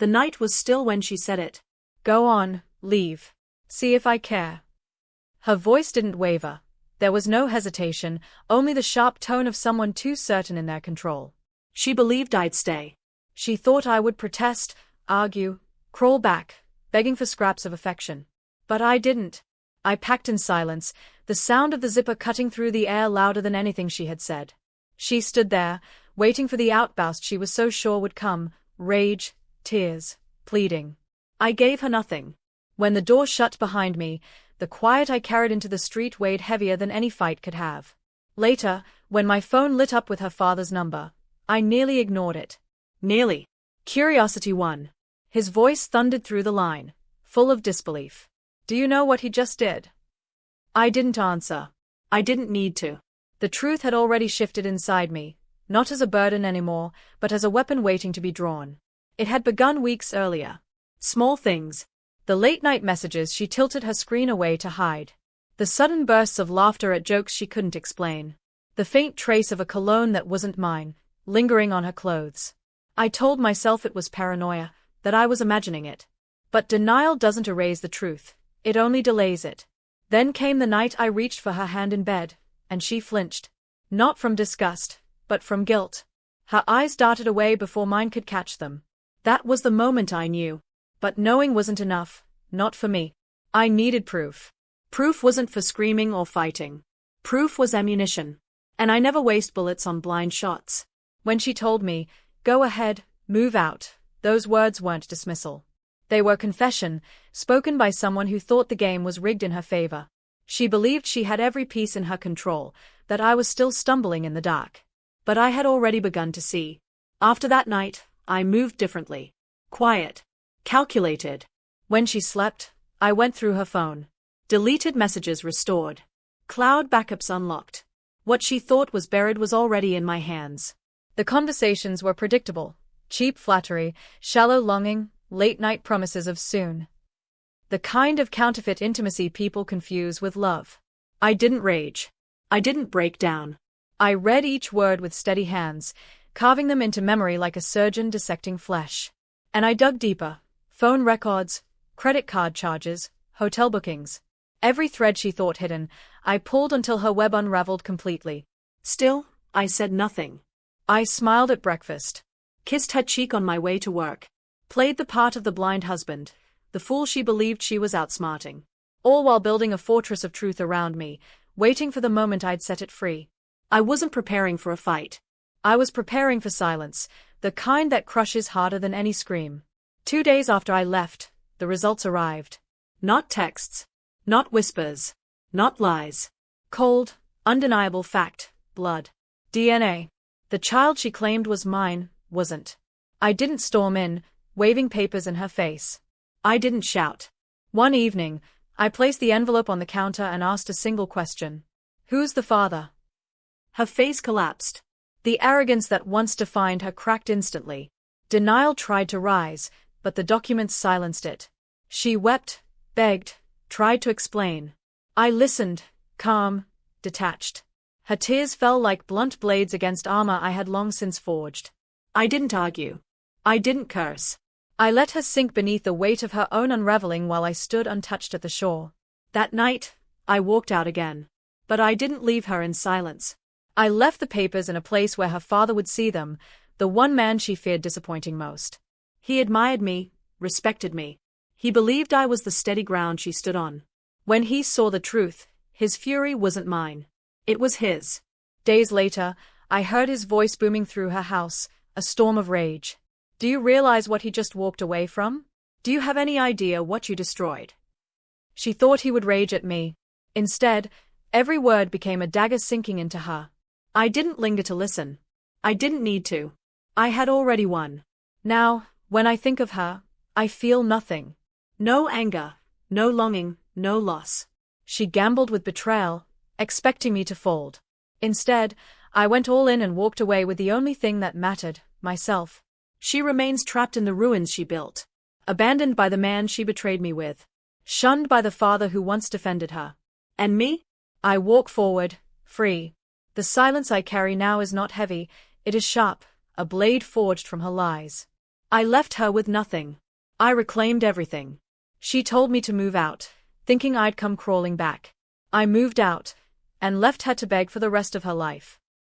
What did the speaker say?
The night was still when she said it. Go on, leave. See if I care. Her voice didn't waver. There was no hesitation, only the sharp tone of someone too certain in their control. She believed I'd stay. She thought I would protest, argue, crawl back, begging for scraps of affection. But I didn't. I packed in silence, the sound of the zipper cutting through the air louder than anything she had said. She stood there, waiting for the outburst she was so sure would come, rage, tears, pleading. I gave her nothing. When the door shut behind me, the quiet I carried into the street weighed heavier than any fight could have. Later, when my phone lit up with her father's number, I nearly ignored it. Nearly. Curiosity won. His voice thundered through the line, full of disbelief. Do you know what he just did? I didn't answer. I didn't need to. The truth had already shifted inside me, not as a burden anymore, but as a weapon waiting to be drawn. It had begun weeks earlier. Small things. The late-night messages she tilted her screen away to hide. The sudden bursts of laughter at jokes she couldn't explain. The faint trace of a cologne that wasn't mine, lingering on her clothes. I told myself it was paranoia, that I was imagining it. But denial doesn't erase the truth, it only delays it. Then came the night I reached for her hand in bed, and she flinched. Not from disgust, but from guilt. Her eyes darted away before mine could catch them. That was the moment I knew. But knowing wasn't enough, not for me. I needed proof. Proof wasn't for screaming or fighting. Proof was ammunition. And I never waste bullets on blind shots. When she told me, go ahead, move out, those words weren't dismissal. They were confession, spoken by someone who thought the game was rigged in her favor. She believed she had every piece in her control, that I was still stumbling in the dark. But I had already begun to see. After that night, I moved differently. Quiet. Calculated. When she slept, I went through her phone. Deleted messages restored. Cloud backups unlocked. What she thought was buried was already in my hands. The conversations were predictable. Cheap flattery, shallow longing, late-night promises of soon. The kind of counterfeit intimacy people confuse with love. I didn't rage. I didn't break down. I read each word with steady hands, carving them into memory like a surgeon dissecting flesh. And I dug deeper. Phone records, credit card charges, hotel bookings. Every thread she thought hidden, I pulled until her web unraveled completely. Still, I said nothing. I smiled at breakfast. Kissed her cheek on my way to work. Played the part of the blind husband, the fool she believed she was outsmarting. All while building a fortress of truth around me, waiting for the moment I'd set it free. I wasn't preparing for a fight. I was preparing for silence, the kind that crushes harder than any scream. 2 days after I left, the results arrived. Not texts. Not whispers. Not lies. Cold, undeniable fact, blood. DNA. The child she claimed was mine, wasn't. I didn't storm in, waving papers in her face. I didn't shout. One evening, I placed the envelope on the counter and asked a single question. Who's the father? Her face collapsed. The arrogance that once defined her cracked instantly. Denial tried to rise, but the documents silenced it. She wept, begged, tried to explain. I listened, calm, detached. Her tears fell like blunt blades against armor I had long since forged. I didn't argue. I didn't curse. I let her sink beneath the weight of her own unraveling while I stood untouched at the shore. That night, I walked out again. But I didn't leave her in silence. I left the papers in a place where her father would see them, the one man she feared disappointing most. He admired me, respected me. He believed I was the steady ground she stood on. When he saw the truth, his fury wasn't mine. It was his. Days later, I heard his voice booming through her house, a storm of rage. Do you realize what he just walked away from? Do you have any idea what you destroyed? She thought he would rage at me. Instead, every word became a dagger sinking into her. I didn't linger to listen. I didn't need to. I had already won. Now, when I think of her, I feel nothing. No anger, no longing, no loss. She gambled with betrayal, expecting me to fold. Instead, I went all in and walked away with the only thing that mattered, myself. She remains trapped in the ruins she built. Abandoned by the man she betrayed me with. Shunned by the father who once defended her. And me? I walk forward, free. The silence I carry now is not heavy, it is sharp, a blade forged from her lies. I left her with nothing. I reclaimed everything. She told me to move out, thinking I'd come crawling back. I moved out, and left her to beg for the rest of her life.